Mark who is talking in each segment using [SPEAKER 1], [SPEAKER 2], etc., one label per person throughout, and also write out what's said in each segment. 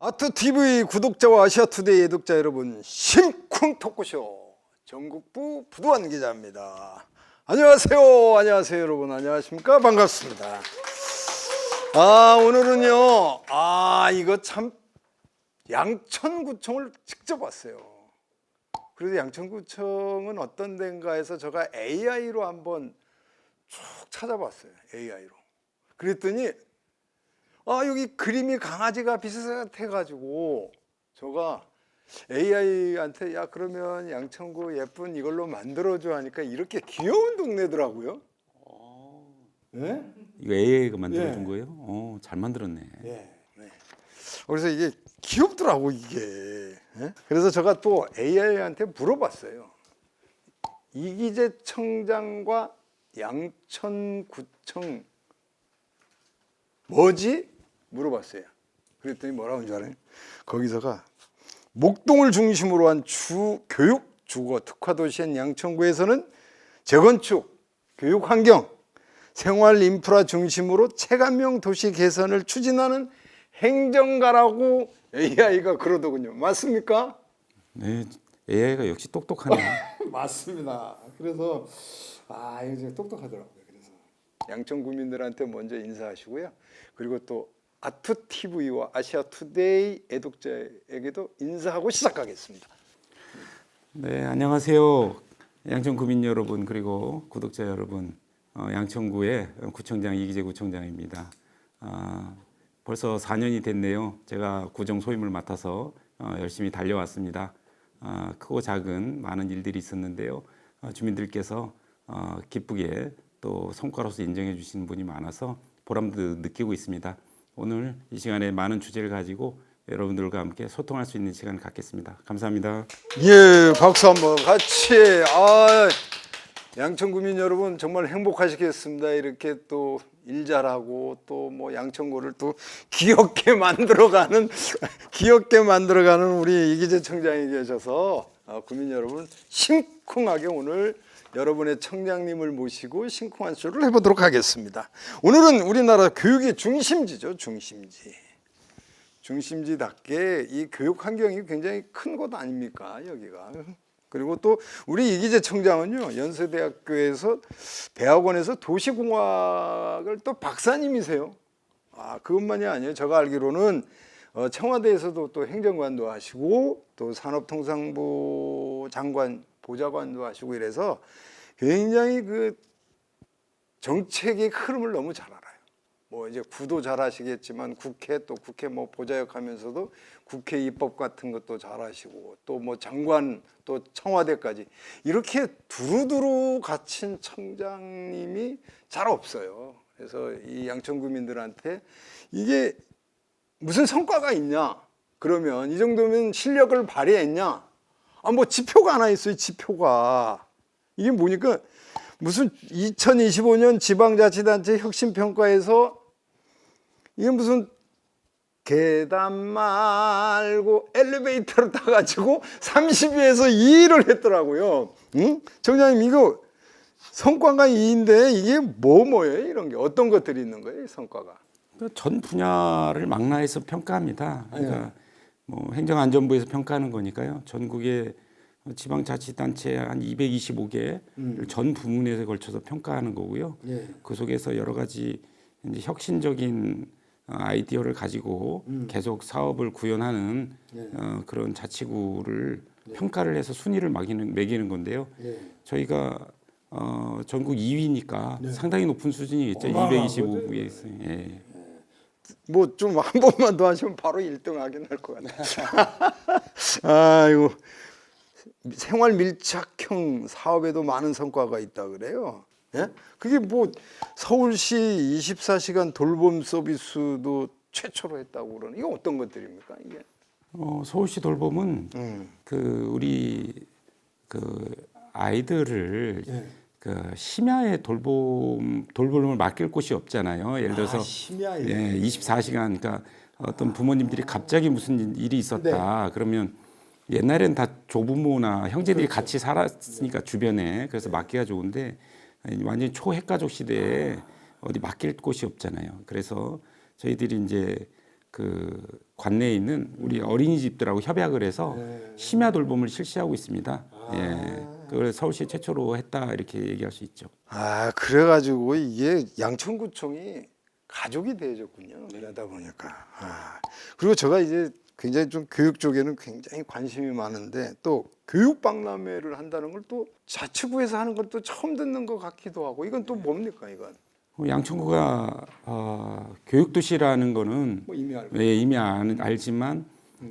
[SPEAKER 1] 아트TV 구독자와 아시아투데이 애독자 여러분, 심쿵 토크쇼 전국부 부두환 기자입니다. 안녕하세요 여러분, 안녕하십니까? 반갑습니다. 오늘은요, 이거 참 양천구청을 직접 왔어요. 그래서 양천구청은 어떤 데인가 해서 제가 AI로 한번 쭉 찾아봤어요. AI로. 그랬더니 여기 그림이 강아지가 비슷해가지고 제가 AI한테 야 그러면 양천구 예쁜 이걸로 만들어줘 하니까 이렇게 귀여운 동네더라고요. 네?
[SPEAKER 2] 이거 AI가 만들어준
[SPEAKER 1] 예.
[SPEAKER 2] 거예요? 잘 만들었네.
[SPEAKER 1] 네. 그래서 이게 귀엽더라고 이게. 네? 그래서 제가 또 AI한테 물어봤어요. 이기재 청장과 양천구청 뭐지? 물어봤어요. 그랬더니 뭐라고 하는지 알아요? 거기서가 목동을 중심으로 한 교육 주거 특화도시인 양천구에서는 재건축, 교육 환경, 생활 인프라 중심으로 체감형 도시 개선을 추진하는 행정가라고 AI가 그러더군요. 맞습니까?
[SPEAKER 2] 네, AI가 역시 똑똑하네요.
[SPEAKER 1] 맞습니다. 그래서 이거 진짜 똑똑하더라고요. 그래서 양천구민들한테 먼저 인사하시고요. 그리고 또 아트TV와 아시아투데이 애독자에게도 인사하고 시작하겠습니다.
[SPEAKER 2] 네, 안녕하세요. 양천 구민 여러분 그리고 구독자 여러분, 양천구의 구청장 이기재 구청장입니다. 벌써 4년이 됐네요. 제가 구정 소임을 맡아서 열심히 달려왔습니다. 크고 작은 많은 일들이 있었는데요. 주민들께서 기쁘게 또 성과로서 인정해 주시는 분이 많아서 보람도 느끼고 있습니다. 오늘 이 시간에 많은 주제를 가지고 여러분들과 함께 소통할 수 있는 시간을 갖겠습니다. 감사합니다.
[SPEAKER 1] 예, 박수 한번 같이. 양천구민 여러분 정말 행복하시겠습니다. 이렇게 또 일 잘하고 또 뭐 양천구를 또 귀엽게 만들어가는 우리 이기재 청장이 계셔서 구민 여러분 심쿵하게 오늘 여러분의 청장님을 모시고 심쿵한 쇼를 해보도록 하겠습니다. 오늘은 우리나라 교육의 중심지죠. 중심지답게 이 교육 환경이 굉장히 큰 곳 아닙니까 여기가. 그리고 또 우리 이기재 청장은요 연세대학교에서 대학원에서 도시공학을 또 박사님이세요. 그것만이 아니에요. 제가 알기로는 청와대에서도 또 행정관도 하시고 또 산업통상부 장관 보좌관도 하시고 이래서 굉장히 그 정책의 흐름을 너무 잘 알아요. 뭐 이제 구도 잘 하시겠지만 국회 뭐 보좌역 하면서도 국회 입법 같은 것도 잘 하시고 또 뭐 장관 또 청와대까지 이렇게 두루두루 갖춘 청장님이 잘 없어요. 그래서 이 양천구민들한테 이게 무슨 성과가 있냐? 그러면 이 정도면 실력을 발휘했냐? 뭐 지표가 하나 있어요. 지표가 이게 뭐니까 무슨 2025년 지방자치단체 혁신평가에서 이게 무슨 계단 말고 엘리베이터를 타가지고 30위에서 2위를 했더라고요. 응? 청장님 이거 성과가 2인데 이게 뭐예요? 이런 게 어떤 것들이 있는 거예요? 성과가
[SPEAKER 2] 전 분야를 망라해서 평가합니다. 그러니까 뭐 행정안전부에서 평가하는 거니까요. 전국의 지방자치단체 한 225개를 전 부문에 걸쳐서 평가하는 거고요. 그 속에서 여러 가지 이제 혁신적인 아이디어를 가지고 계속 사업을 구현하는 그런 자치구를 평가를 해서 순위를 매기는 건데요. 저희가 전국 2위니까 상당히 높은 수준이겠죠. 225구에 있어요. 예.
[SPEAKER 1] 뭐 좀 한 번만 더 하시면 바로 1등 하긴 할 것 같아요. 아이고. 생활 밀착형 사업에도 많은 성과가 있다 그래요. 예? 그게 뭐 서울시 24시간 돌봄 서비스도 최초로 했다고 그러는 이거 어떤 것들입니까 이게?
[SPEAKER 2] 서울시 돌봄은 우리 아이들을 심야에 돌봄을 맡길 곳이 없잖아요. 예를 들어서
[SPEAKER 1] 심야에
[SPEAKER 2] 24시간 그러니까 어떤 부모님들이 갑자기 무슨 일이 있었다 그러면 옛날엔 다 조부모나 형제들이 같이 살았으니까 주변에 그래서 맡기가 좋은데 완전히 초핵가족 시대에 어디 맡길 곳이 없잖아요. 그래서 저희들이 이제 그 관내에 있는 우리 어린이집들하고 협약을 해서 심야 돌봄을 실시하고 있습니다. 예, 그걸 서울시 최초로 했다 이렇게 얘기할 수 있죠.
[SPEAKER 1] 아, 그래가지고 이게 양천구청이 가족이 되어졌군요. 그러다 보니까. 아, 그리고 제가 이제 굉장히 좀 교육 쪽에는 굉장히 관심이 많은데 또 교육 박람회를 한다는 걸 또 자치구에서 하는 걸 또 처음 듣는 것 같기도 하고 이건 또 뭡니까 이건?
[SPEAKER 2] 양천구가 교육도시라는 거는
[SPEAKER 1] 뭐 이미 알고.
[SPEAKER 2] 이미 알지만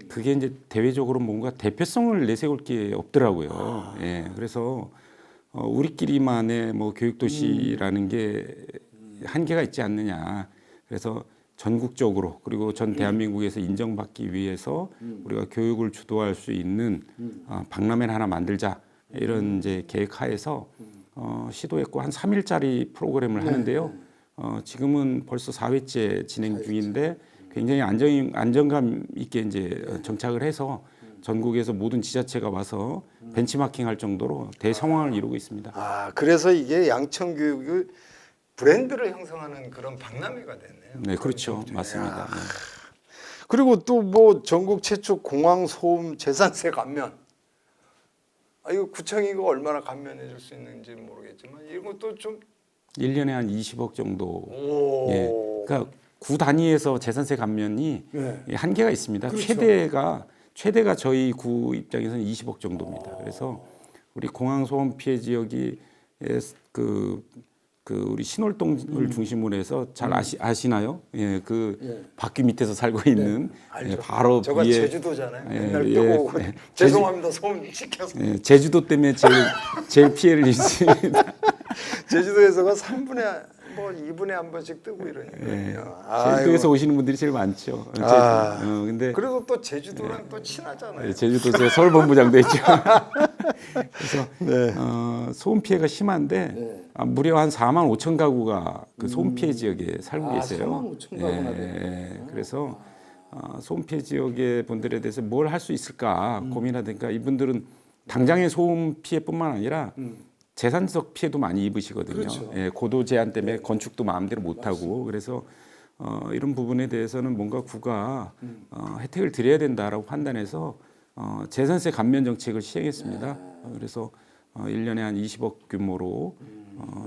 [SPEAKER 2] 그게 이제 대외적으로 뭔가 대표성을 내세울 게 없더라고요. 예, 그래서 우리끼리만의 뭐 교육도시라는 게 한계가 있지 않느냐. 그래서 전국적으로 그리고 전 대한민국에서 인정받기 위해서 우리가 교육을 주도할 수 있는 박람회를 하나 만들자 이런 이제 계획하에서 시도했고 한 3일짜리 프로그램을 하는데요. 지금은 벌써 4회째 진행 중인데 굉장히 안정감 있게 이제 정착을 해서 전국에서 모든 지자체가 와서 벤치마킹할 정도로 대성황을 이루고 있습니다.
[SPEAKER 1] 아, 그래서 이게 양천 교육을 브랜드를 형성하는 그런 박람회가 됐네요.
[SPEAKER 2] 네, 그렇죠, 맞습니다. 네.
[SPEAKER 1] 그리고 또 뭐 전국 최초 공항 소음 재산세 감면. 아, 이거 구청이 이거 얼마나 감면해 줄 수 있는지 모르겠지만 이것도 좀
[SPEAKER 2] 1년에 한 20억 정도.
[SPEAKER 1] 오.
[SPEAKER 2] 예. 그러니까 구 단위에서 재산세 감면이
[SPEAKER 1] 네.
[SPEAKER 2] 한계가 있습니다.
[SPEAKER 1] 그렇죠.
[SPEAKER 2] 최대가 저희 구 입장에서는 20억 정도입니다. 그래서 우리 공항 소음 피해 지역이 그 우리 신월동을 중심으로 해서 잘 아시나요? 예, 바퀴 밑에서 살고 있는
[SPEAKER 1] 알죠.
[SPEAKER 2] 예, 바로
[SPEAKER 1] 저가
[SPEAKER 2] 위에
[SPEAKER 1] 제주도잖아요.
[SPEAKER 2] 예,
[SPEAKER 1] 맨날
[SPEAKER 2] 예,
[SPEAKER 1] 뜨고 오고
[SPEAKER 2] 예.
[SPEAKER 1] 죄송합니다. 소음 시켜서.
[SPEAKER 2] 예, 제주도 때문에 제일 피해를 입습니다.
[SPEAKER 1] 제주도에서가 3분에 뭐 2분에 한 번씩 뜨고 이러니까요.
[SPEAKER 2] 제주도에서 오시는 분들이 제일 많죠. 근데
[SPEAKER 1] 그리고 또 제주도랑 또 친하잖아요.
[SPEAKER 2] 제주도 제 서울 본부장도 있죠. 그래서 소음 피해가 심한데 무려 한 4만 5천 가구가 그 소음 피해 지역에 살고 계세요.
[SPEAKER 1] 4만 5천 가구나 되네.
[SPEAKER 2] 그래서 소음 피해 지역의 분들에 대해서 뭘 할 수 있을까 고민하니까 이분들은 당장의 소음 피해뿐만 아니라 재산적 피해도 많이 입으시거든요.
[SPEAKER 1] 그렇죠.
[SPEAKER 2] 예, 고도 제한 때문에 건축도 마음대로 못 하고 그래서 이런 부분에 대해서는 뭔가 구가 혜택을 드려야 된다라고 판단해서 재산세 감면 정책을 시행했습니다. 그래서 1년에 한 20억 규모로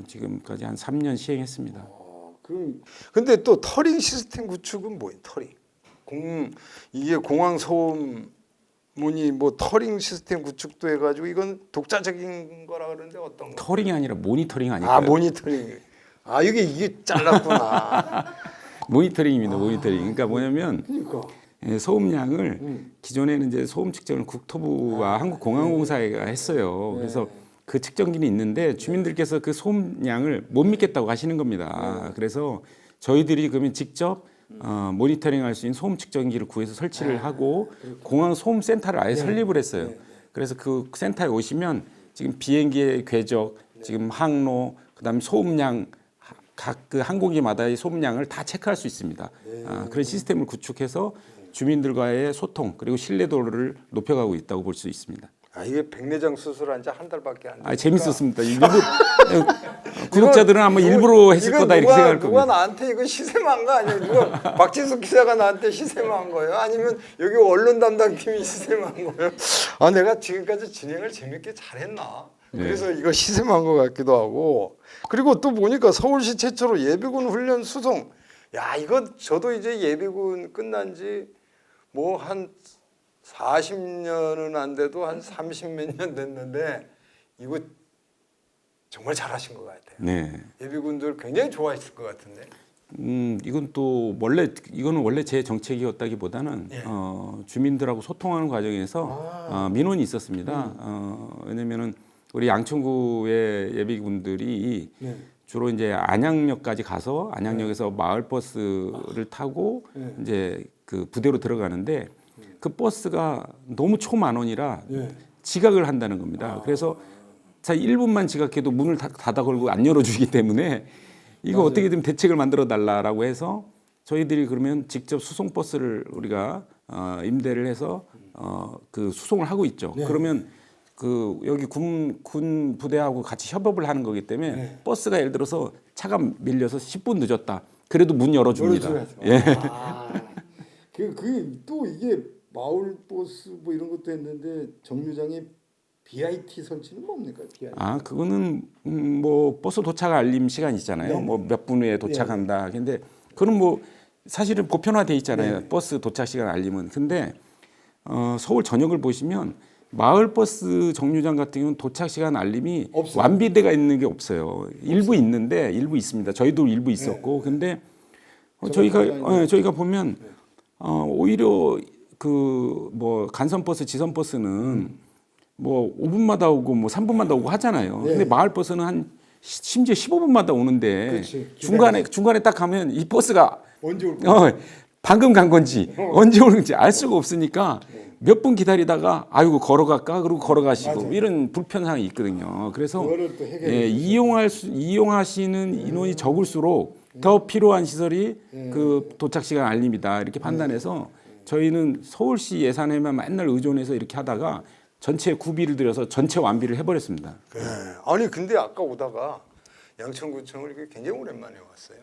[SPEAKER 2] 지금까지 한 3년 시행했습니다.
[SPEAKER 1] 근데 또 터링 시스템 구축은 뭐예요? 터링. 이게 공항 소음문이 뭐 터링 시스템 구축도 해가지고 이건 독자적인 거라 그러는데 어떤 거?
[SPEAKER 2] 터링이 아니라 모니터링 아닐까요?
[SPEAKER 1] 아, 모니터링. 아, 이게 잘랐구나.
[SPEAKER 2] 모니터링입니다. 모니터링. 그러니까 뭐냐면
[SPEAKER 1] 그러니까.
[SPEAKER 2] 예, 소음량을 기존에는 이제 소음 측정을 국토부와 한국공항공사가 했어요. 그래서 그 측정기는 있는데 주민들께서 그 소음량을 못 믿겠다고 하시는 겁니다. 그래서 저희들이 그러면 직접 모니터링할 수 있는 소음 측정기를 구해서 설치를 하고 공항 소음 센터를 아예 설립을 했어요. 그래서 그 센터에 오시면 지금 비행기의 궤적, 지금 항로, 그다음에 소음량 각 그 항공기마다의 소음량을 다 체크할 수 있습니다. 그런 시스템을 구축해서 주민들과의 소통 그리고 신뢰도를 높여가고 있다고 볼 수 있습니다.
[SPEAKER 1] 아, 이게 백내장 수술한 지 한 달밖에 안 됐으니까.
[SPEAKER 2] 재밌었습니다. 구독자들은 아마 일부러 했을 거다 이렇게 생각할 겁니다.
[SPEAKER 1] 누가 나한테 이거 시샘한 거 아니에요? 누가 박진숙 기자가 나한테 시샘한 거예요? 아니면 여기 언론 담당팀이 시샘한 거예요? 아, 내가 지금까지 진행을 재밌게 잘했나? 그래서 이거 시샘한 것 같기도 하고. 그리고 또 보니까 서울시 최초로 예비군 훈련 수송. 야, 이거 저도 이제 예비군 끝난 지 뭐 한 40년은 안 돼도 한 30몇 년 됐는데 이거 정말 잘하신 것 같아요.
[SPEAKER 2] 네.
[SPEAKER 1] 예비군들 굉장히 좋아했을 것 같은데.
[SPEAKER 2] 이거는 원래 제 정책이었다기보다는
[SPEAKER 1] 예.
[SPEAKER 2] 주민들하고 소통하는 과정에서 민원이 있었습니다. 왜냐면은 우리 양천구의 예비군들이 주로 이제 안양역까지 가서 안양역에서 마을 버스를 타고 이제 그 부대로 들어가는데 그 버스가 너무 초만원이라 지각을 한다는 겁니다. 그래서 자 1분만 지각해도 문을 닫아 걸고 안 열어주기 때문에 이거 어떻게든 대책을 만들어 달라라고 해서 저희들이 그러면 직접 수송 버스를 우리가 임대를 해서 그 수송을 하고 있죠. 그러면 그 여기 군 부대하고 같이 협업을 하는 거기 때문에 버스가 예를 들어서 차가 밀려서 10분 늦었다. 그래도 문 열어줍니다. 예.
[SPEAKER 1] 또 이게 마을 버스 뭐 이런 것도 했는데 정류장에 BIT 설치는 뭡니까? BIT.
[SPEAKER 2] 아, 그거는 뭐 버스 도착 알림 시간 있잖아요.
[SPEAKER 1] 네.
[SPEAKER 2] 뭐 몇 분 후에 도착한다. 근데 그건 뭐 사실은 보편화돼 있잖아요. 버스 도착 시간 알림은. 근데 서울 전역을 보시면 마을 버스 정류장 같은 경우는 도착 시간 알림이
[SPEAKER 1] 없어요.
[SPEAKER 2] 완비돼가 있는 게 없어요. 일부 있는데 일부 있습니다. 저희도 일부 있었고. 근데 저희가 보면 오히려 그 뭐 간선 버스, 지선 버스는 뭐 5분마다 오고 뭐 3분마다 오고 하잖아요. 근데 마을 버스는 한 심지어 15분마다 오는데
[SPEAKER 1] 그렇지.
[SPEAKER 2] 중간에 딱 가면 이 버스가
[SPEAKER 1] 언제 올 거야?
[SPEAKER 2] 방금 간 건지 언제 오는지 알 수가 없으니까 몇 분 기다리다가 아이고 걸어갈까 그러고 걸어가시고
[SPEAKER 1] 맞아요.
[SPEAKER 2] 이런 불편함이 있거든요. 그래서
[SPEAKER 1] 그거를 또 해결해
[SPEAKER 2] 이용하시는 인원이 적을수록 더 필요한 시설이 그 도착 시간 알림이다 이렇게 판단해서 저희는 서울시 예산에만 맨날 의존해서 이렇게 하다가 전체 구비를 들여서 전체 완비를 해버렸습니다.
[SPEAKER 1] 네. 아니 근데 아까 오다가 양천구청을 이렇게 굉장히 오랜만에 왔어요.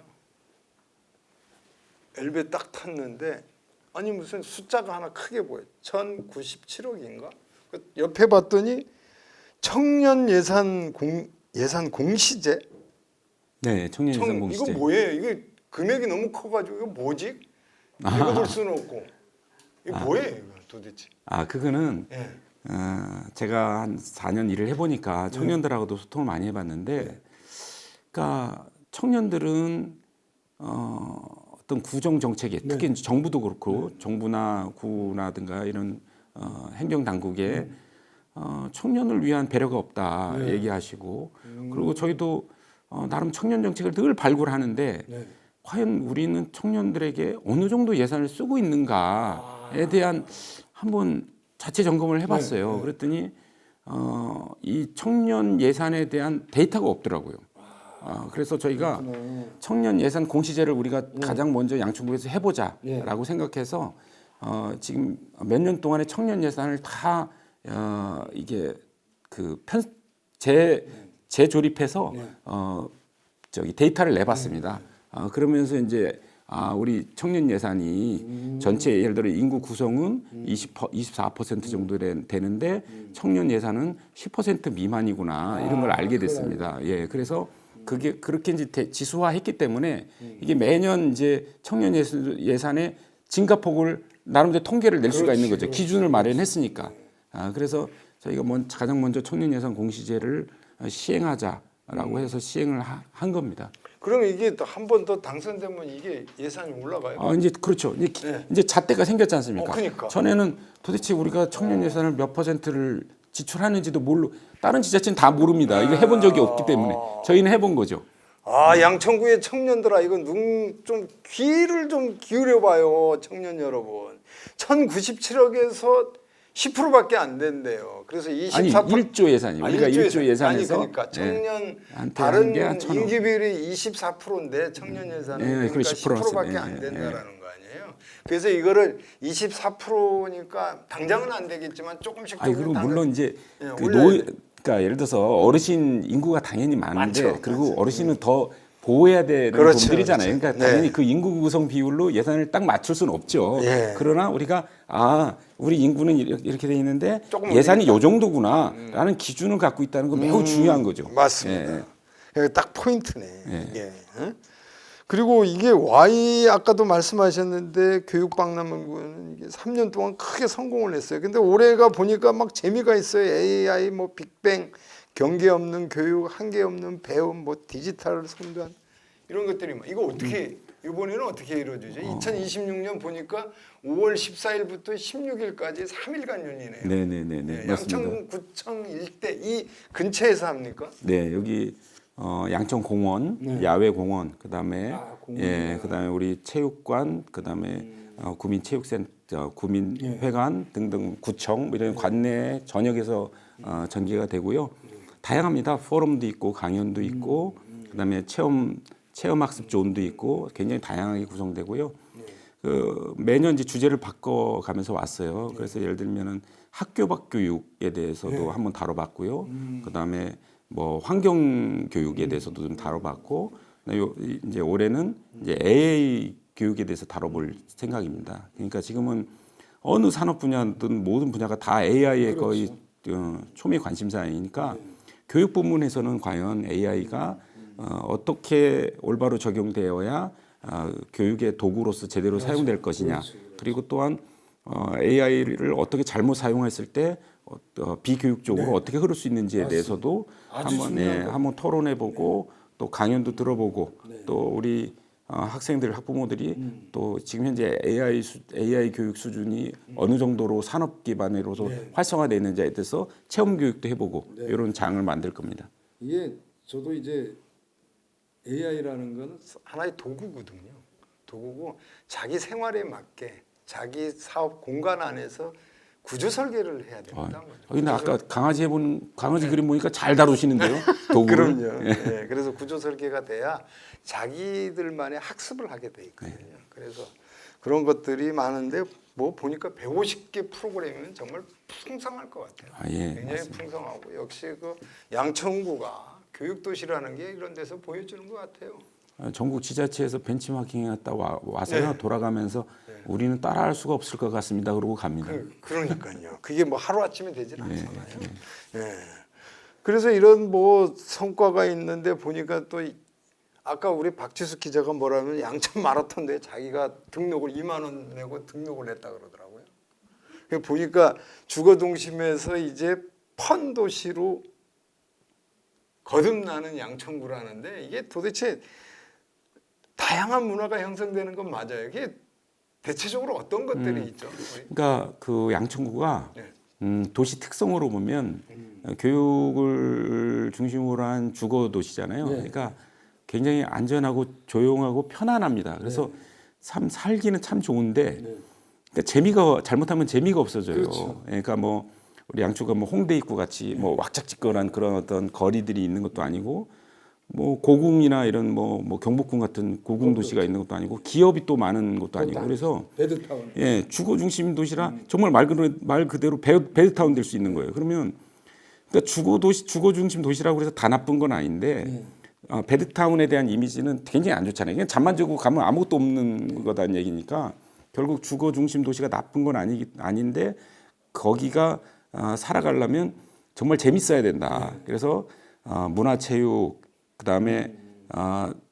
[SPEAKER 1] 엘베 딱 탔는데 아니 무슨 숫자가 하나 크게 보여. 1,097억인가? 옆에 봤더니 청년 예산 공시제.
[SPEAKER 2] 네, 청년 예산 공시제.
[SPEAKER 1] 이거 뭐예요? 이게 금액이 너무 커가지고 이거 뭐지? 읽어볼 수는 없고. 이거 뭐예요? 이거 도대체?
[SPEAKER 2] 아, 그거는
[SPEAKER 1] 예.
[SPEAKER 2] 제가 한 4년 일을 해보니까 청년들하고도 소통을 많이 해봤는데, 그러니까 청년들은 어떤 구정 정책에 특히 정부도 그렇고 정부나 구라든가 이런 행정 당국에 청년을 위한 배려가 없다 얘기하시고, 그리고 저희도 나름 청년 정책을 늘 발굴하는데 과연 우리는 청년들에게 어느 정도 예산을 쓰고 있는가에 대한 한번 자체 점검을 해봤어요. 그랬더니 이 청년 예산에 대한 데이터가 없더라고요. 그래서 저희가 청년 예산 공시제를 우리가 가장 먼저 양천구에서 해보자라고 생각해서 지금 몇 년 동안의 청년 예산을 다 이게 그 재조립해서 저기 데이터를 내봤습니다. 그러면서 이제 우리 청년 예산이 전체 예를 들어 인구 구성은 24% 정도 되는데 청년 예산은 10% 미만이구나 이런 걸 알게 됐습니다. 예, 그래서 그게 그렇게 이제 지수화했기 때문에 이게 매년 이제 청년 예산의 증가폭을 나름대로 통계를 낼 수가 있는 거죠. 기준을 마련했으니까. 그래서 저희가 가장 먼저 청년 예산 공시제를 시행하자라고 해서 시행을 한 겁니다.
[SPEAKER 1] 그럼 이게 한 번 더 당선되면 이게 예산이 올라가요?
[SPEAKER 2] 이제 그렇죠. 이제 잣대가 생겼지 않습니까?
[SPEAKER 1] 그러니까.
[SPEAKER 2] 전에는 도대체 우리가 청년 예산을 몇 %를 지출하는지도 다른 지자체는 다 모릅니다. 이거 해본 적이 없기 때문에 저희는 해본 거죠.
[SPEAKER 1] 양천구의 청년들아 이거 좀 귀를 좀 기울여 봐요, 청년 여러분. 1,097억에서 10%밖에 안 된대요. 그래서 24%
[SPEAKER 2] 아니 1조 예산이 우리가 1조 예산에서
[SPEAKER 1] 그러니까 청년
[SPEAKER 2] 한테
[SPEAKER 1] 다른
[SPEAKER 2] 한 게 한 1,000억.
[SPEAKER 1] 임기 비율이 24%인데 청년 예산은 그러니까
[SPEAKER 2] 그리고 10%
[SPEAKER 1] 10%밖에 안 된다라는 거 아니에요. 그래서 이거를 24%니까 당장은 안 되겠지만 조금씩
[SPEAKER 2] 그리고 물론 이제
[SPEAKER 1] 올려야
[SPEAKER 2] 그러니까 예를 들어서 어르신 인구가 당연히 많은데
[SPEAKER 1] 많죠.
[SPEAKER 2] 그리고 어르신은 더 보호해야 되는
[SPEAKER 1] 그렇죠,
[SPEAKER 2] 분들이잖아요.
[SPEAKER 1] 그렇죠.
[SPEAKER 2] 그러니까 당연히 그 인구 구성 비율로 예산을 딱 맞출 수는 없죠.
[SPEAKER 1] 예.
[SPEAKER 2] 그러나 우리가 우리 인구는 이렇게 돼 있는데
[SPEAKER 1] 조금
[SPEAKER 2] 예산이 요 정도구나라는 기준을 갖고 있다는 건 매우 중요한 거죠.
[SPEAKER 1] 맞습니다. 여기 딱 포인트네. 이게. 응? 그리고 이게 Y 아까도 말씀하셨는데 교육박람회는 이게 3년 동안 크게 성공을 했어요. 근데 올해가 보니까 막 재미가 있어요. AI 뭐 빅뱅 경계 없는 교육, 한계 없는 배움, 뭐 디지털을 선도한 이런 것들이 이거 어떻게 이번에는 어떻게 이루어지죠? 2026년 보니까 5월 14일부터 16일까지 3일간 열리네요.
[SPEAKER 2] 네네네. 맞습니다.
[SPEAKER 1] 양천구청 일대 이 근처에서 합니까?
[SPEAKER 2] 네, 여기 양천공원, 야외공원, 그다음에 그다음에 우리 체육관, 그다음에 구민체육센터, 구민회관 등등 구청 이런 관내 전역에서 전개가 되고요. 다양합니다. 포럼도 있고 강연도 있고 그다음에 체험학습 존도 있고 굉장히 다양하게 구성되고요. 매년 이제 주제를 바꿔가면서 왔어요. 그래서 예를 들면은 학교 밖 교육에 대해서도 한번 다뤄봤고요. 그다음에 뭐 환경 교육에 대해서도 좀 다뤄봤고, 이제 올해는 이제 AI 교육에 대해서 다뤄볼 생각입니다. 그러니까 지금은 어느 산업 분야든 모든 분야가 다 AI에 거의 초미 관심사이니까 교육 부문에서는 과연 AI가 어떻게 올바로 적용되어야 교육의 도구로서 제대로 사용될 것이냐. 그리고 또한 AI를 어떻게 잘못 사용했을 때 비교육적으로 어떻게 흐를 수 있는지에 대해서도 한번 토론해보고 또 강연도 들어보고 또 우리 학생들 학부모들이 또 지금 현재 AI 교육 수준이 어느 정도로 산업 기반으로서 활성화되어 있는지에 대해서 체험 교육도 해보고 이런 장을 만들 겁니다.
[SPEAKER 1] 이게 저도 이제 AI라는 건 하나의 도구거든요. 도구고 자기 생활에 맞게 자기 사업 공간 안에서 구조 설계를 해야 된다는 거죠.
[SPEAKER 2] 근데 아까 강아지 그림 보니까 잘 다루시는데요, 도구를.
[SPEAKER 1] 그럼요. 네, 그래서 구조 설계가 돼야 자기들만의 학습을 하게 돼 있거든요. 그래서 그런 것들이 많은데 뭐 보니까 150개 프로그램이면 정말 풍성할 것 같아요. 굉장히
[SPEAKER 2] 맞습니다.
[SPEAKER 1] 풍성하고 역시 그 양천구가 교육도시라는 게 이런 데서 보여주는 것 같아요.
[SPEAKER 2] 전국 지자체에서 벤치마킹 했다 와서요 돌아가면서 우리는 따라할 수가 없을 것 같습니다. 그러고 갑니다.
[SPEAKER 1] 그러니까요. 그게 뭐 하루 아침에 되지는 않잖아요. 예. 그래서 이런 뭐 성과가 있는데 보니까 또 아까 우리 박지수 기자가 뭐라면 양천 마라톤대에 자기가 등록을 2만 원 내고 등록을 했다 그러더라고요. 보니까 주거중심에서 이제 펀 도시로 거듭나는 양천구라는데 이게 도대체 다양한 문화가 형성되는 건 맞아요. 이게 대체적으로 어떤 것들이 있죠?
[SPEAKER 2] 그러니까 그 양천구가 도시 특성으로 보면 교육을 중심으로 한 주거 도시잖아요. 그러니까 굉장히 안전하고 조용하고 편안합니다. 그래서 참 살기는 참 좋은데 그러니까 잘못하면 재미가 없어져요.
[SPEAKER 1] 그렇죠.
[SPEAKER 2] 그러니까 뭐 우리 양천구가 뭐 홍대 입구 같이 뭐 왁작지껄한 그런 어떤 거리들이 있는 것도 아니고 뭐 고궁이나 이런 뭐 경복궁 같은 고궁 도시가 있는 것도 아니고 기업이 또 많은 것도 아니고 그래서
[SPEAKER 1] 베드타운.
[SPEAKER 2] 주거 중심 도시라 정말 말 그대로 베드타운 될 수 있는 거예요. 그러면 그러니까 주거 중심 도시라고 해서 다 나쁜 건 아닌데 베드타운에 대한 이미지는 굉장히 안 좋잖아요. 그냥 잠만 자고 가면 아무것도 없는 거다는 얘기니까 결국 주거 중심 도시가 나쁜 건 아닌데 거기가 살아가려면 정말 재밌어야 된다. 그래서 문화체육 그다음에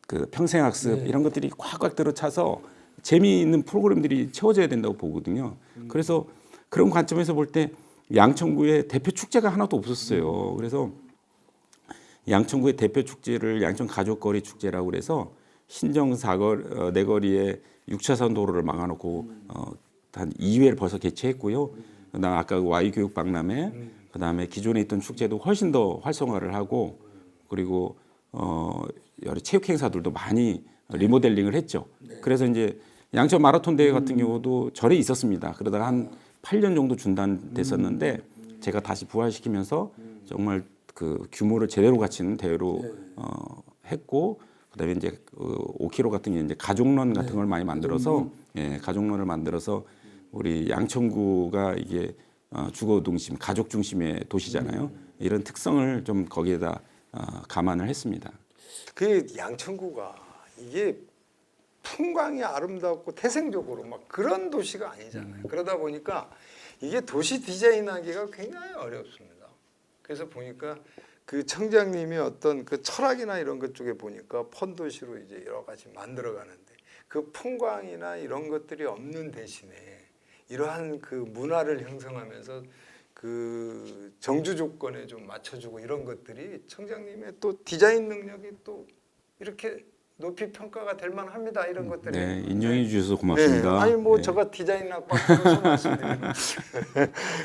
[SPEAKER 2] 그 평생학습 이런 것들이 꽉꽉 들어차서 재미있는 프로그램들이 채워져야 된다고 보거든요. 그래서 그런 관점에서 볼 때 양천구에 대표 축제가 하나도 없었어요. 그래서 양천구의 대표 축제를 양천 가족거리 축제라고 그래서 신정 내거리에 6차선 도로를 막아놓고 한 2회를 벌써 개최했고요. 그다음 아까 Y 교육 박람회, 그다음에 기존에 있던 축제도 훨씬 더 활성화를 하고 그리고 여러 체육 행사들도 많이 리모델링을 했죠. 그래서 이제 양천 마라톤 대회 같은 경우도 절에 있었습니다. 그러다가 한 8년 정도 중단됐었는데 제가 다시 부활시키면서 정말 그 규모를 제대로 갖춘 대회로 했고 그다음에 이제 5km 같은 게 이제 가족론 같은 걸 많이 만들어서 가족론을 만들어서 우리 양천구가 이게 주거 중심, 가족 중심의 도시잖아요. 이런 특성을 좀 거기에다 감안을 했습니다.
[SPEAKER 1] 그 양천구가 이게 풍광이 아름답고 태생적으로 막 그런 도시가 아니잖아요. 그러다 보니까 이게 도시 디자인하기가 굉장히 어렵습니다. 그래서 보니까 그 청장님이 어떤 그 철학이나 이런 것 쪽에 보니까 펀도시로 이제 여러 가지 만들어 가는데 그 풍광이나 이런 것들이 없는 대신에 이러한 그 문화를 형성하면서 그 정주 조건에 좀 맞춰주고 이런 것들이 청장님의 또 디자인 능력이 또 이렇게 높이 평가가 될 만합니다. 이런 것들이.
[SPEAKER 2] 네, 인정해 주셔서 고맙습니다.
[SPEAKER 1] 네, 아니 뭐 제가 디자인 학과로서 말씀드리는.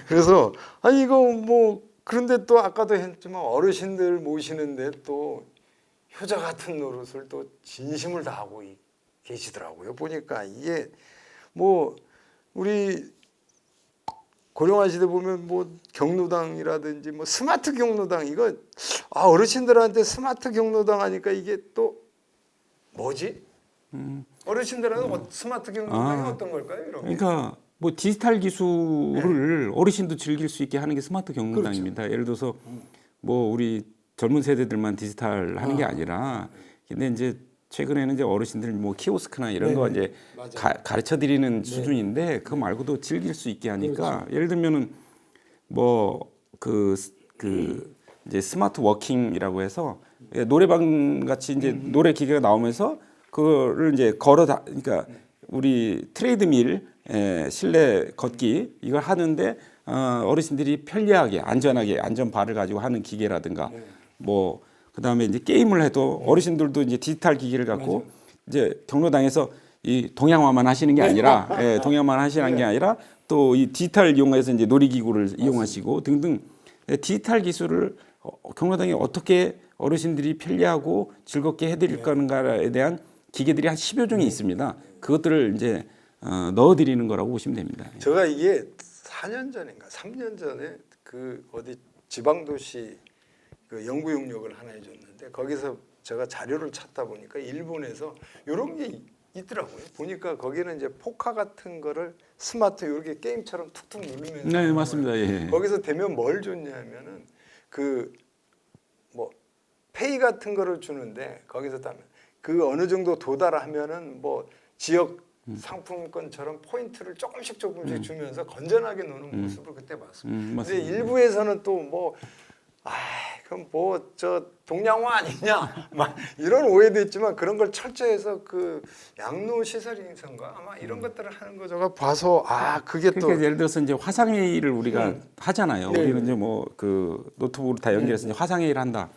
[SPEAKER 1] 그래서 아니 이거 뭐 그런데 또 아까도 했지만 어르신들 모시는데 또 효자 같은 노릇을 또 진심을 다하고 계시더라고요. 보니까 이게 뭐 우리 고령화 시대 보면 뭐 경로당이라든지 뭐 스마트 경로당 이거 어르신들한테 스마트 경로당 하니까 이게 또 뭐지? 어르신들한테 스마트 경로당이 어떤 걸까요? 이런 게?
[SPEAKER 2] 그러니까 뭐 디지털 기술을 어르신도 즐길 수 있게 하는 게 스마트 경로당입니다. 예를 들어서 뭐 우리 젊은 세대들만 디지털 하는 게 아니라 근데 이제 최근에는 이제 어르신들 뭐 키오스크나 이런
[SPEAKER 1] 네,
[SPEAKER 2] 거 이제
[SPEAKER 1] 맞아요.
[SPEAKER 2] 가르쳐 드리는 수준인데 그거 말고도 즐길 수 있게 하니까
[SPEAKER 1] 그렇죠.
[SPEAKER 2] 예를 들면은 뭐 그 이제 스마트 워킹이라고 해서 노래방 같이 이제 노래 기계가 나오면서 그거를 이제 그러니까 우리 트레이드밀 실내 걷기 이걸 하는데 어르신들이 편리하게 안전하게 안전바를 가지고 하는 기계라든가 뭐 그다음에 이제 게임을 해도 어르신들도 이제 디지털 기기를 갖고 이제 경로당에서 이 동양화만 하시는 게 아니라 동양만 하시는 게 아니라 또 이 디지털 이용해서 이제 놀이기구를 이용하시고 등등 디지털 기술을 경로당에 어떻게 어르신들이 편리하고 즐겁게 해드릴 건가에 대한 기계들이 한 10여 종이 있습니다. 그것들을 이제 넣어드리는 거라고 보시면 됩니다.
[SPEAKER 1] 제가 이게 4년 전인가 3년 전에 그 어디 지방도시 그 연구 용역을 하나 해줬는데 거기서 제가 자료를 찾다 보니까 일본에서 이런 게 있더라고요. 보니까 거기는 이제 포카 같은 거를 스마트 이렇게 게임처럼 툭툭 누르면서
[SPEAKER 2] 네, 맞습니다. 예.
[SPEAKER 1] 거기서 되면 뭘 줬냐면은 그 뭐 페이 같은 거를 주는데 거기서 따면 그 어느 정도 도달하면은 뭐 지역 상품권처럼 포인트를 조금씩 주면서 건전하게 노는 모습을 그때 봤습니다. 근데
[SPEAKER 2] 맞습니다.
[SPEAKER 1] 일부에서는 또 뭐 그럼 뭐 저 동양화 아니냐 막 이런 오해도 있지만 그런 걸 철저해서 그 양로 시설인선가 아마 이런 것들을 하는 거 제가 봐서 그게 또
[SPEAKER 2] 그러니까 예를 들어서 이제 화상회의를 우리가 하잖아요.
[SPEAKER 1] 네.
[SPEAKER 2] 우리는 이제 뭐 그 노트북으로 다 연결해서 이제 화상회의를 한다.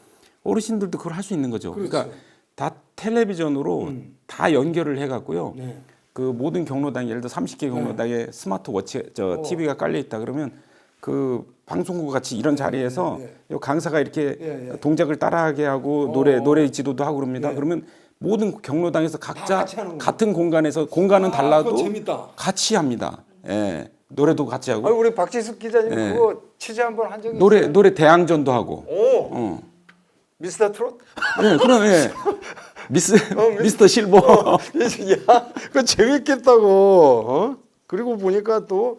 [SPEAKER 2] 어르신들도 그걸 할 수 있는 거죠.
[SPEAKER 1] 그렇죠.
[SPEAKER 2] 그러니까 다 텔레비전으로 다 연결을 해갖고요.
[SPEAKER 1] 네.
[SPEAKER 2] 그 모든 경로당 예를 들어 30개 경로당에 스마트워치 TV가 깔려 있다 그러면 그 방송국 같이 이런 자리에서 요 강사가 이렇게 동작을 따라하게 하고 노래 지도도 하고 그럽니다. 그러면 모든 경로당에서 각자
[SPEAKER 1] 같이 하는
[SPEAKER 2] 같은 공간에서 공간은 달라도
[SPEAKER 1] 그거 재밌다.
[SPEAKER 2] 같이 합니다. 예. 노래도 같이 하고
[SPEAKER 1] 우리 박지숙 기자님 그거 취재 한번 한 적이 있어요?
[SPEAKER 2] 노래 대항전도 하고.
[SPEAKER 1] 오 미스터 트롯?
[SPEAKER 2] 예, 그럼 미스터 실버.
[SPEAKER 1] 야, 그거 재밌겠다고. 그리고 보니까 또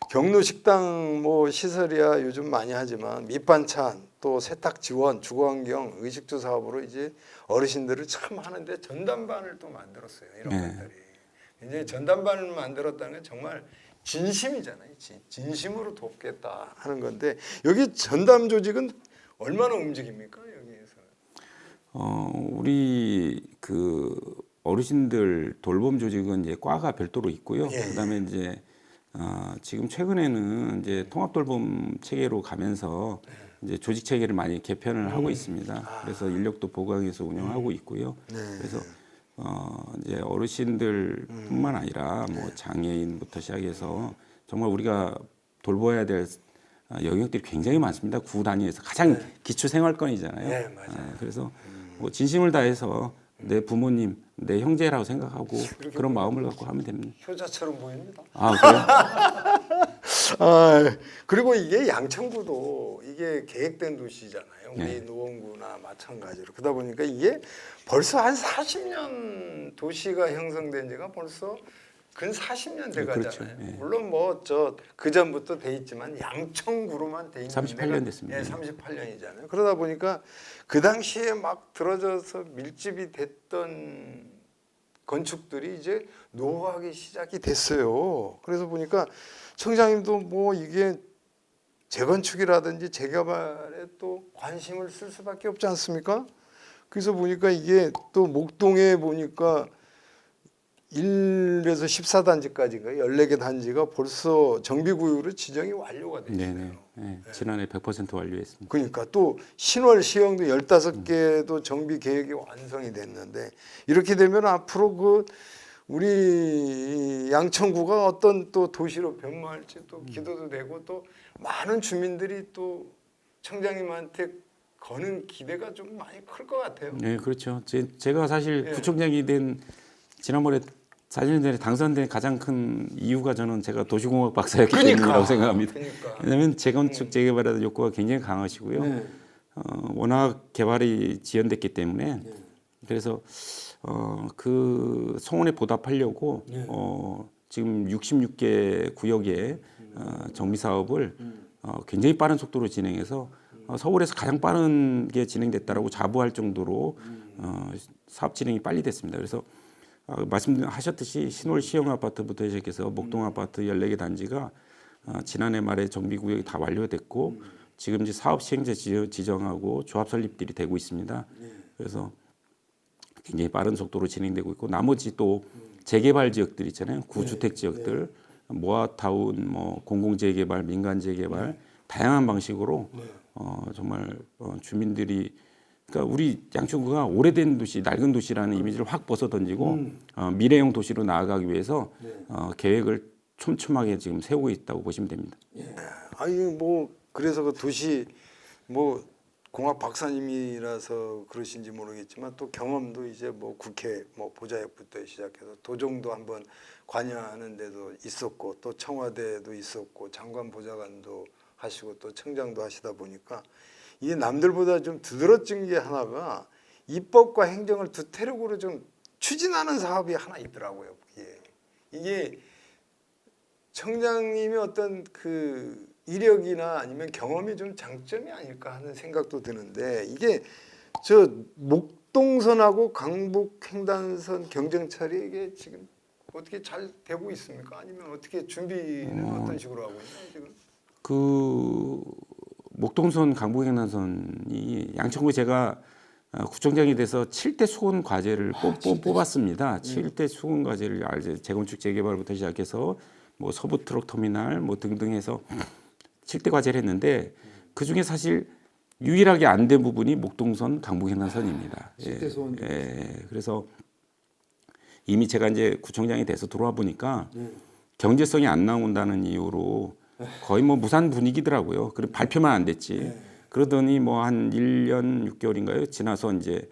[SPEAKER 1] 경로 식당 뭐 시설이야 요즘 많이 하지만 밑반찬 또 세탁 지원, 주거환경, 의식주 사업으로 이제 어르신들을 참 하는데 전담반을 또 만들었어요. 이런 것들이. 이제 전담반을 만들었다는 건 정말 진심이잖아요. 진심으로 돕겠다 하는 건데 여기 전담 조직은 얼마나 움직입니까 여기에서?
[SPEAKER 2] 우리 그 어르신들 돌봄 조직은 이제 과가 별도로 있고요. 그다음에 이제 지금 최근에는 이제 통합 돌봄 체계로 가면서 이제 조직 체계를 많이 개편을 하고 있습니다. 그래서 인력도 보강해서 운영하고 있고요. 그래서 이제 어르신들뿐만 아니라 뭐 장애인부터 시작해서 정말 우리가 돌봐야 될 영역들이 굉장히 많습니다. 구 단위에서 가장 기초 생활권이잖아요.
[SPEAKER 1] 네, 맞아요.
[SPEAKER 2] 그래서 뭐 진심을 다해서 내 부모님, 내 형제라고 생각하고 그런 마음을 갖고 하면 됩니다.
[SPEAKER 1] 효자처럼 보입니다.
[SPEAKER 2] 그래요?
[SPEAKER 1] 그리고 이게 양천구도 이게 계획된 도시잖아요. 우리 노원구나 마찬가지로. 그러다 보니까 이게 벌써 한 40년 도시가 형성된 지가 벌써 근 40년 돼 가잖아요.
[SPEAKER 2] 그렇죠.
[SPEAKER 1] 물론 뭐 그 전부터 돼 있지만 양천구로만 돼 있는
[SPEAKER 2] 38년 됐습니다.
[SPEAKER 1] 38년이잖아요. 그러다 보니까 그 당시에 막 들어져서 밀집이 됐던 건축들이 이제 노후하기 시작이 됐어요. 그래서 보니까 청장님도 뭐 이게 재건축이라든지 재개발에 또 관심을 쓸 수밖에 없지 않습니까? 그래서 보니까 이게 또 목동에 보니까 1에서 14단지까지인가 14개 단지가 벌써 정비구역으로 지정이 완료가 됐어요.
[SPEAKER 2] 네. 지난해 100% 완료했습니다.
[SPEAKER 1] 그러니까 또 신월 시형도 15개도 정비 계획이 완성이 됐는데 이렇게 되면 앞으로 그 우리 양천구가 어떤 또 도시로 변모할지 또 기도도 되고 또 많은 주민들이 또 청장님한테 거는 기대가 좀 많이 클 것 같아요.
[SPEAKER 2] 네, 그렇죠. 제가 사실 구청장이 된 지난번에 4년 전에 당선된 가장 큰 이유가 저는 제가 도시공학 박사였기 때문이라고 생각합니다. 왜냐하면 재건축 재개발에 대한 욕구가 굉장히 강하시고요. 워낙 개발이 지연됐기 때문에 그래서 그 소원에 보답하려고 지금 66개 구역의 정비 사업을 굉장히 빠른 속도로 진행해서 서울에서 가장 빠른 게 진행됐다라고 자부할 정도로 사업 진행이 빨리 됐습니다. 그래서 말씀하셨듯이 신월 시형 아파트부터 시작해서 목동 아파트 14개 단지가 지난해 말에 정비 구역이 다 완료됐고 지금 이제 사업 시행자 지정하고 조합 설립들이 되고 있습니다. 그래서 굉장히 빠른 속도로 진행되고 있고 나머지 또 재개발 지역들 있잖아요. 구주택 지역들, 모아타운, 뭐 공공재개발, 민간재개발 다양한 방식으로 정말 주민들이 그러니까 우리 양천구가 오래된 도시, 낡은 도시라는 이미지를 확 벗어던지고 미래형 도시로 나아가기 위해서 계획을 촘촘하게 지금 세우고 있다고 보시면 됩니다.
[SPEAKER 1] 아니 뭐 그래서 그 도시 뭐 공학 박사님이라서 그러신지 모르겠지만 또 경험도 이제 뭐 국회 뭐 보좌역부터 시작해서 도정도 한번 관여하는 데도 있었고 또 청와대도 있었고 장관 보좌관도 하시고 또 청장도 하시다 보니까 이게 남들보다 좀 두드러진 게 하나가 입법과 행정을 두 태력으로 좀 추진하는 사업이 하나 있더라고요. 이게 청장님의 어떤 그 이력이나 아니면 경험이 좀 장점이 아닐까 하는 생각도 드는데 이게 저 목동선하고 강북횡단선 경정철이 이게 지금 어떻게 잘 되고 있습니까? 아니면 어떻게 준비는 어떤 식으로 하고 있나요 지금?
[SPEAKER 2] 그 목동선 강북횡단선이 양천구에 제가 구청장이 돼서 7대 수건 과제를 뽑았습니다. 7대 수건 과제를 이제 재건축 재개발부터 시작해서 뭐 서부 트럭 터미널 뭐 등등 해서 7대 과제를 했는데 그 중에 사실 유일하게 안 된 부분이 목동선 강북횡단선입니다.
[SPEAKER 1] 7대 수건.
[SPEAKER 2] 그래서 이미 제가 이제 구청장이 돼서 들어와 보니까 경제성이 안 나온다는 이유로 거의 뭐 무산 분위기더라고요. 그리고 발표만 안 됐지. 그러더니 뭐 한 1년 6개월인가요? 지나서 이제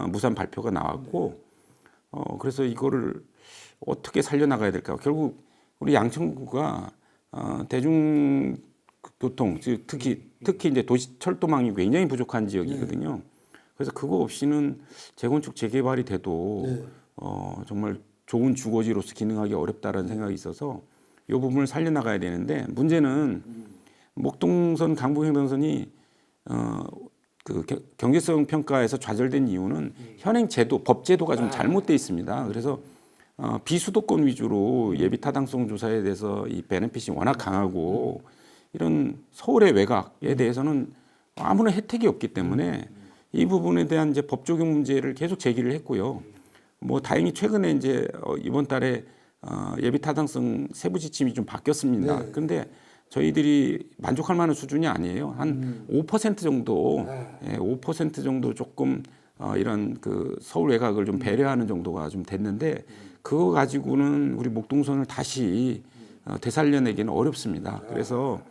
[SPEAKER 2] 무산 발표가 나왔고 그래서 이거를 어떻게 살려나가야 될까? 결국 우리 양천구가 대중교통 특히 이제 도시 철도망이 굉장히 부족한 지역이거든요. 그래서 그거 없이는 재건축 재개발이 돼도 정말 좋은 주거지로서 기능하기 어렵다라는 생각이 있어서 이 부분을 살려나가야 되는데 문제는 목동선 강북횡단선이 그 경제성 평가에서 좌절된 이유는 현행 제도 법 제도가 좀 잘못돼 있습니다. 그래서 비수도권 위주로 예비 타당성 조사에 대해서 이 베네핏이 워낙 강하고 이런 서울의 외곽에 대해서는 아무런 혜택이 없기 때문에 이 부분에 대한 이제 법 적용 문제를 계속 제기를 했고요. 뭐 다행히 최근에 이제 이번 달에 예비 타당성 세부 지침이 좀 바뀌었습니다. 그런데 저희들이 만족할 만한 수준이 아니에요. 한 5% 정도, 5% 정도 조금 이런 그 서울 외곽을 좀 배려하는 정도가 좀 됐는데 그거 가지고는 우리 목동선을 다시 되살려내기는 어렵습니다. 그래서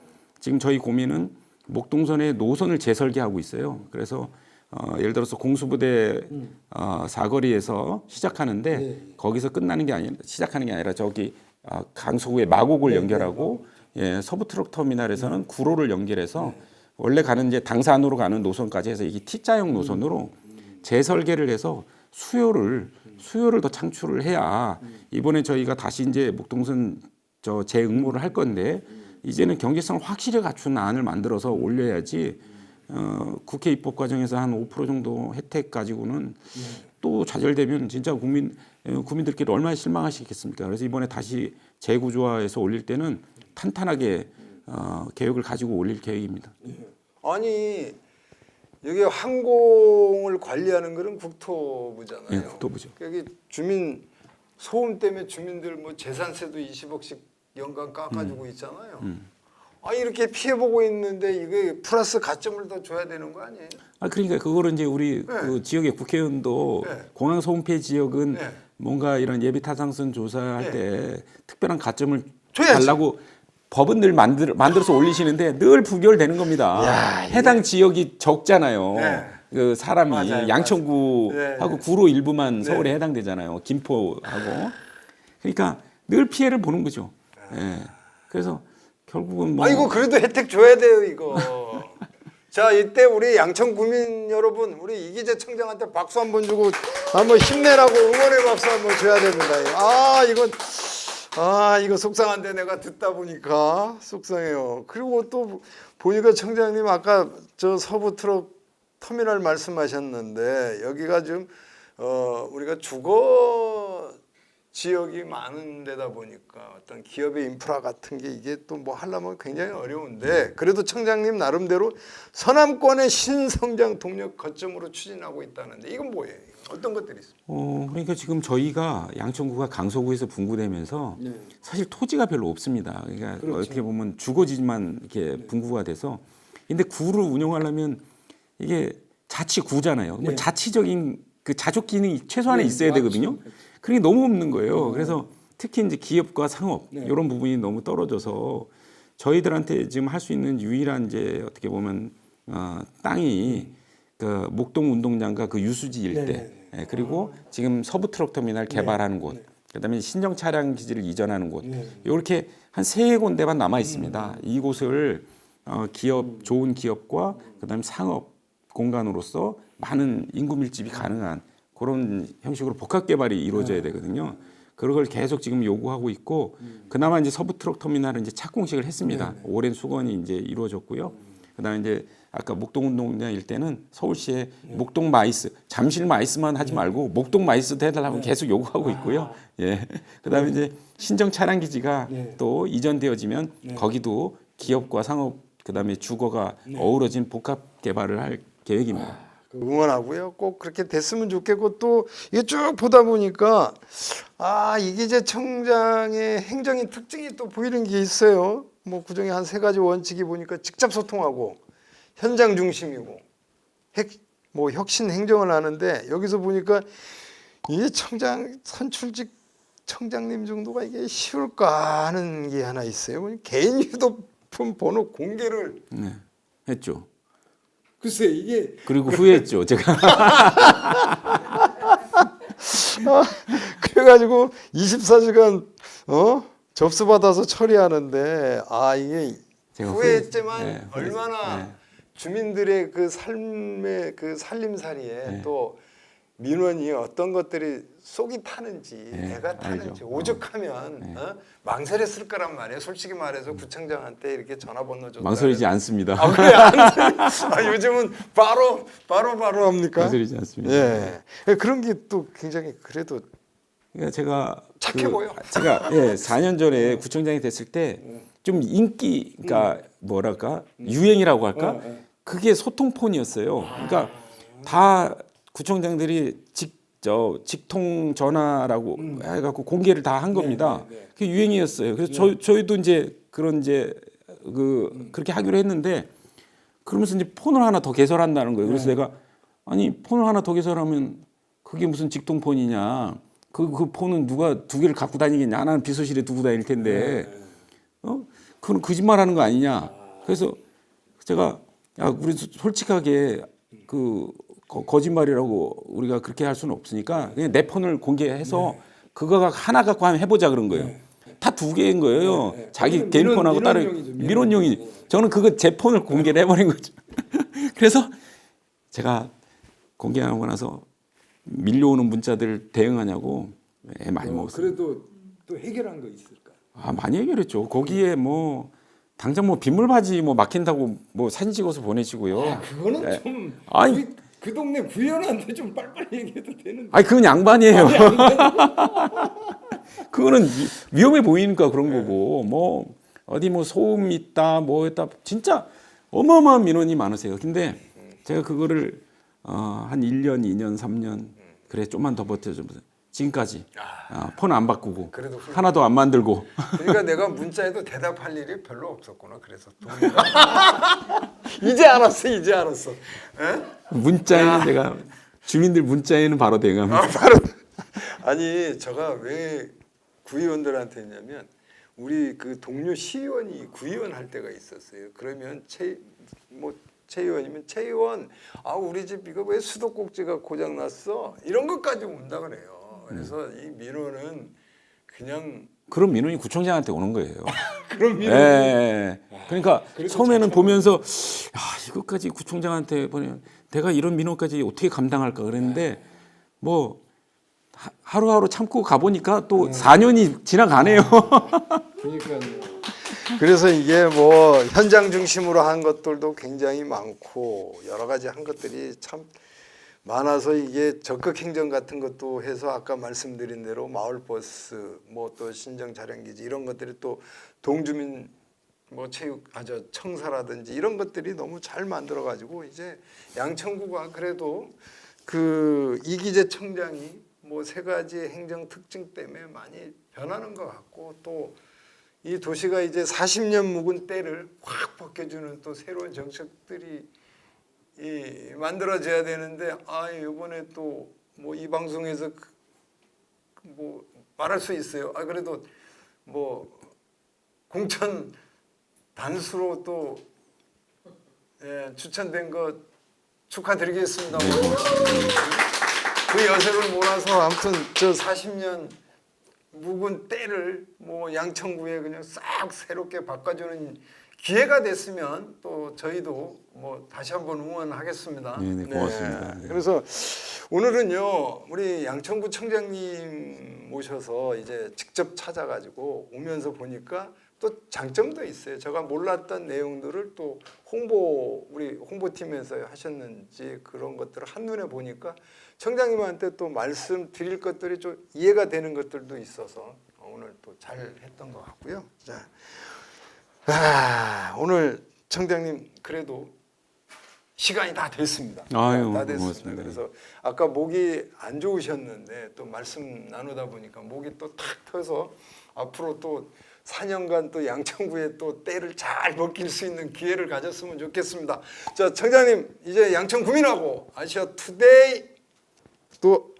[SPEAKER 2] 지금 저희 고민은 목동선의 노선을 재설계하고 있어요. 그래서 예를 들어서 공수부대 사거리에서 시작하는데 거기서 끝나는 게 아니라 시작하는 게 아니라 저기 강서구의 마곡을 연결하고 서부 트럭 터미널에서는 구로를 연결해서 원래 가는 이제 당산으로 가는 노선까지 해서 이게 T자형 노선으로 재설계를 해서 수요를 더 창출을 해야 이번에 저희가 다시 이제 목동선 재응모를 할 건데 이제는 경제성을 확실히 갖춘 안을 만들어서 올려야지 국회 입법 과정에서 한 5% 정도 혜택 가지고는 또 좌절되면 진짜 국민들끼리 얼마나 실망하시겠습니까? 그래서 이번에 다시 재구조화해서 올릴 때는 탄탄하게 계획을 가지고 올릴 계획입니다.
[SPEAKER 1] 아니 여기 항공을 관리하는 거는 국토부잖아요.
[SPEAKER 2] 네, 국토부죠.
[SPEAKER 1] 여기 주민 소음 때문에 주민들 뭐 재산세도 20억씩 연간 깎아주고 있잖아요. 아 이렇게 피해 보고 있는데 이게 플러스 가점을 더 줘야 되는 거 아니에요?
[SPEAKER 2] 그러니까 그거를 이제 우리 그 지역의 국회의원도 공항 소음폐 지역은 뭔가 이런 예비 타당성 조사할 때 특별한 가점을
[SPEAKER 1] 줘야지.
[SPEAKER 2] 달라고 법은 늘 만들어서 올리시는데 늘 부결되는 겁니다. 해당 지역이 적잖아요. 그 사람이
[SPEAKER 1] 맞아요,
[SPEAKER 2] 양천구하고 구로 일부만 서울에 해당되잖아요. 김포하고. 그러니까 늘 피해를 보는 거죠. 그래서 결국은 뭐
[SPEAKER 1] 이거 그래도 혜택 줘야 돼요 이거. 자 이때 우리 양천 구민 여러분 우리 이기재 청장한테 박수 한번 주고 한번 힘내라고 응원의 박수 한번 줘야 됩니다. 이거 속상한데 내가 듣다 보니까 속상해요. 그리고 또 보니까 청장님 아까 저 서부 트럭 터미널 말씀하셨는데 여기가 지금 우리가 주거 지역이 많은 데다 보니까 어떤 기업의 인프라 같은 게 이게 또 뭐 하려면 굉장히 어려운데 그래도 청장님 나름대로 서남권의 신성장 동력 거점으로 추진하고 있다는데 이건 뭐예요? 어떤 것들이 있습니까?
[SPEAKER 2] 그러니까 지금 저희가 양천구가 강서구에서 분구되면서
[SPEAKER 1] 네.
[SPEAKER 2] 사실 토지가 별로 없습니다. 그러니까
[SPEAKER 1] 그렇죠.
[SPEAKER 2] 어떻게 보면 주거지만 이렇게 분구가 돼서 근데 구를 운영하려면 이게 자치구잖아요. 뭐
[SPEAKER 1] 네.
[SPEAKER 2] 자치적인 그 자족 기능이 최소한에
[SPEAKER 1] 네,
[SPEAKER 2] 있어야
[SPEAKER 1] 맞죠.
[SPEAKER 2] 되거든요. 그게 너무 없는 거예요. 그래서 특히 이제 기업과 상업
[SPEAKER 1] 네.
[SPEAKER 2] 이런 부분이 너무 떨어져서 저희들한테 지금 할 수 있는 유일한 이제 어떻게 보면 땅이 그 목동 운동장과 그 유수지 일대
[SPEAKER 1] 네.
[SPEAKER 2] 예, 그리고 지금 서부 트럭 터미널 개발하는 곳, 그다음에 신정 차량 기지를 이전하는 곳, 이렇게 한 세 군데만 남아 있습니다. 이곳을 기업 좋은 기업과 그다음에 상업 공간으로서 많은 인구 밀집이 가능한 그런 형식으로 복합 개발이 이루어져야 되거든요. 그걸 계속 지금 요구하고 있고 그나마 이제 서부 트럭 터미널은 이제 착공식을 했습니다. 오랜 수건이 이제 이루어졌고요. 그다음에 이제 아까 목동 운동장 일대는 서울시의 목동 마이스, 잠실 마이스만 하지 말고 목동 마이스도 해달라고 계속 요구하고 있고요. 예. 그다음에 이제 신정 차량 기지가 또 이전되어지면 거기도 기업과 상업 그다음에 주거가 어우러진 복합 개발을 할 계획입니다.
[SPEAKER 1] 응원하고요. 꼭 그렇게 됐으면 좋겠고 또 이게 쭉 보다 보니까 이기재 청장의 행정의 특징이 또 보이는 게 있어요. 뭐 그중에 한 세 가지 원칙이 보니까 직접 소통하고 현장 중심이고 뭐 혁신 행정을 하는데 여기서 보니까 이 청장 선출직 청장님 정도가 이게 쉬울까 하는 게 하나 있어요. 개인 휴대폰 번호 공개를
[SPEAKER 2] 네. 했죠.
[SPEAKER 1] 글쎄 이게
[SPEAKER 2] 그리고 후회했죠. 제가
[SPEAKER 1] 그래가지고 24시간 접수 받아서 처리하는데 이게
[SPEAKER 2] 제가
[SPEAKER 1] 후회했지만
[SPEAKER 2] 네,
[SPEAKER 1] 얼마나 주민들의 그 삶의 그 살림살이에 또 민원이 어떤 것들이 속이 타는지 배가 타는지
[SPEAKER 2] 알죠.
[SPEAKER 1] 오죽하면 망설였을 거란 말이에요. 솔직히 말해서 구청장한테 이렇게 전화번호 줬다.
[SPEAKER 2] 망설이지 않습니다.
[SPEAKER 1] 그래 요즘은 바로 합니까?
[SPEAKER 2] 망설이지 않습니다.
[SPEAKER 1] 예. 그런 게 또 굉장히 그래도
[SPEAKER 2] 그러니까 제가
[SPEAKER 1] 착해 보여.
[SPEAKER 2] 제가 4년 전에 구청장이 됐을 때 좀 인기가 뭐랄까 유행이라고 할까 그게 소통폰이었어요. 그러니까 다 구청장들이 직통 전화라고 해갖고 공개를 다 한 겁니다. 그게 유행이었어요. 그래서 저희도 이제 그런 이제 그렇게 하기로 했는데 그러면서 이제 폰을 하나 더 개설한다는 거예요. 그래서 내가 아니 폰을 하나 더 개설하면 그게 무슨 직통폰이냐? 그 폰은 누가 두 개를 갖고 다니겠냐? 하나는 비서실에 두고 다닐 텐데, 그건 거짓말하는 거 아니냐? 그래서 제가 우리 솔직하게 거짓말이라고 우리가 그렇게 할 수는 없으니까 그냥 내 폰을 공개해서 그거가 하나 갖고 한번 해보자 그런 거예요. 다 두 개인 거예요. 자기 개인 폰하고 따로 민원용이. 저는 그거 제 폰을 공개를 해버린 거죠. 그래서 제가 공개하고 나서 밀려오는 문자들 대응하냐고 많이 먹었어요.
[SPEAKER 3] 그래도 또 해결한 거 있을까?
[SPEAKER 2] 많이 해결했죠. 거기에 뭐 당장 뭐 빗물 바지 뭐 막힌다고 뭐 사진 찍어서 보내시고요.
[SPEAKER 3] 그거는 좀
[SPEAKER 2] 아니
[SPEAKER 3] 그 동네 구현한테 좀 빨리빨리 얘기해도 되는데.
[SPEAKER 2] 아니 그건 양반이에요. 그거는 위험해 보이니까 그런 거고 뭐 어디 뭐 소음 있다 뭐 했다 진짜 어마어마한 민원이 많으세요. 근데 제가 그거를 한 1년, 2년, 3년 그래 좀만 더 버텨주면서 지금까지 폰 안 바꾸고
[SPEAKER 1] 그래도
[SPEAKER 2] 하나도 안 만들고
[SPEAKER 1] 그러니까 내가 문자에도 대답할 일이 별로 없었구나. 그래서 이제 알았어.
[SPEAKER 2] 문자에는 제가 주민들 문자에는 바로 대응합니다.
[SPEAKER 1] 바로 아니 제가 왜 구의원들한테 했냐면 우리 그 동료 시의원이 구의원 할 때가 있었어요. 그러면 최 의원이면 최 의원 우리 집 이거 왜 수도꼭지가 고장 났어 이런 것까지 온다 그래요. 그래서 이 민원은 그냥
[SPEAKER 2] 그런 민원이 구청장한테 오는 거예요.
[SPEAKER 1] 그런 민원.
[SPEAKER 2] 그러니까 처음에는 보면서 이것까지 구청장한테 보내면 내가 이런 민원까지 어떻게 감당할까 그랬는데 뭐 하루하루 참고 가보니까 또 4년이 지나가네요.
[SPEAKER 3] 그러니까
[SPEAKER 1] 그래서 이게 뭐 현장 중심으로 한 것들도 굉장히 많고 여러 가지 한 것들이 참 많아서 이게 적극 행정 같은 것도 해서 아까 말씀드린 대로 마을버스 뭐 또 신정 자량기지 이런 것들이 또 동주민 뭐 체육 청사라든지 이런 것들이 너무 잘 만들어 가지고 이제 양천구가 그래도 그 이기재 청장이 뭐 세 가지 행정 특징 때문에 많이 변하는 것 같고 또 이 도시가 이제 40년 묵은 때를 확 벗겨주는 또 새로운 정책들이 만들어져야 되는데 이번에 또 뭐 이 방송에서 뭐 말할 수 있어요. 그래도 뭐 공천 단수로 또 추천된 거 축하드리겠습니다. 그 여세를 몰아서 아무튼 저 40년 묵은 때를 뭐 양천구에 그냥 싹 새롭게 바꿔주는 기회가 됐으면 또 저희도 뭐 다시 한번 응원하겠습니다.
[SPEAKER 2] 네, 고맙습니다. 네.
[SPEAKER 1] 그래서 오늘은요 우리 양천구 청장님 모셔서 이제 직접 찾아가지고 오면서 보니까 또 장점도 있어요. 제가 몰랐던 내용들을 또 우리 홍보팀에서 하셨는지 그런 것들을 한눈에 보니까 청장님한테 또 말씀드릴 것들이 좀 이해가 되는 것들도 있어서 오늘 또 잘 했던 것 같고요. 자, 오늘 청장님 그래도 시간이 다 됐습니다.
[SPEAKER 2] 아유,
[SPEAKER 1] 다 됐습니다.
[SPEAKER 2] 고맙습니다.
[SPEAKER 1] 그래서 아까 목이 안 좋으셨는데 또 말씀 나누다 보니까 목이 또 탁 터서 앞으로 또 4년간 또 양천구에 또 때를 잘 먹힐 수 있는 기회를 가졌으면 좋겠습니다. 자, 청장님 이제 양천구민하고 아시아투데이 또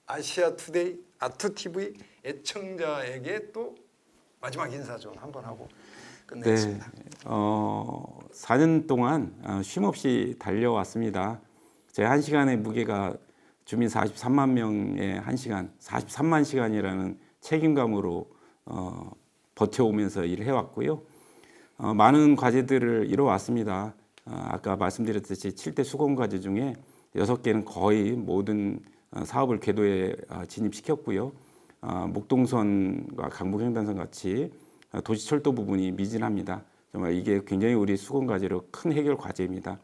[SPEAKER 1] 아시아투데이 아투TV 애청자에게 또 마지막 인사 좀 한번 하고 끝내겠습니다.
[SPEAKER 2] 네, 4년 동안 쉼 없이 달려왔습니다. 제 1시간의 무게가 주민 43만 명의 1시간, 43만 시간이라는 책임감으로 버텨오면서 일을 해왔고요. 많은 과제들을 이뤄왔습니다. 아까 말씀드렸듯이 7대 수공과제 중에 6개는 거의 모든 사업을 궤도에 진입시켰고요. 목동선과 강북횡단선 같이 도시철도 부분이 미진합니다. 정말 이게 굉장히 우리 수공과제로 큰 해결 과제입니다.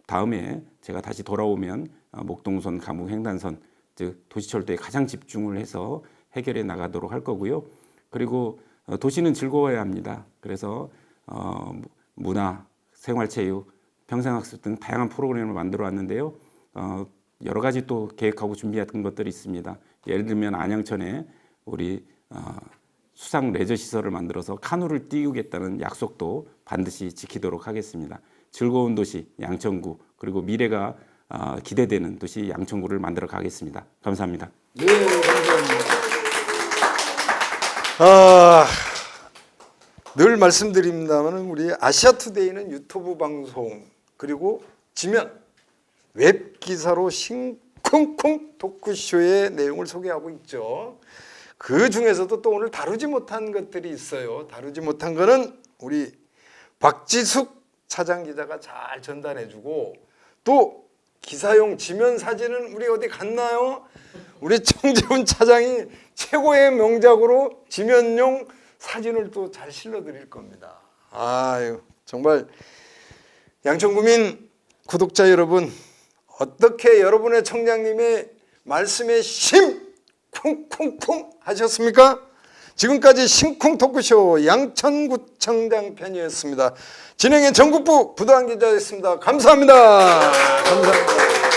[SPEAKER 2] 다음에 제가 다시 돌아오면 목동선, 강북횡단선 즉 도시철도에 가장 집중을 해서 해결해 나가도록 할 거고요. 그리고 도시는 즐거워야 합니다. 그래서 문화, 생활체육, 평생학습 등 다양한 프로그램을 만들어 왔는데요. 여러 가지 또 계획하고 준비했던 것들이 있습니다. 예를 들면 안양천에 우리 수상 레저 시설을 만들어서 카누를 띄우겠다는 약속도 반드시 지키도록 하겠습니다. 즐거운 도시 양천구 그리고 미래가 기대되는 도시 양천구를 만들어 가겠습니다. 감사합니다.
[SPEAKER 3] 네, 감사합니다.
[SPEAKER 1] 늘 말씀드립니다만 우리 아시아투데이는 유튜브 방송 그리고 지면 웹 기사로 싱쿵쿵 토크쇼의 내용을 소개하고 있죠. 그 중에서도 또 오늘 다루지 못한 것들이 있어요. 다루지 못한 거는 우리 박지숙 차장 기자가 잘 전달해주고 또 기사용 지면 사진은 우리 어디 갔나요? 우리 정재훈 차장이 최고의 명작으로 지면용 사진을 또 잘 실어드릴 겁니다. 아유 정말 양천구민 구독자 여러분 어떻게 여러분의 청장님의 말씀에 심 쿵쿵쿵 하셨습니까? 지금까지 심쿵 토크쇼 양천구청장 편이었습니다. 진행의 전국부 부도한 기자였습니다. 감사합니다. 감사합니다.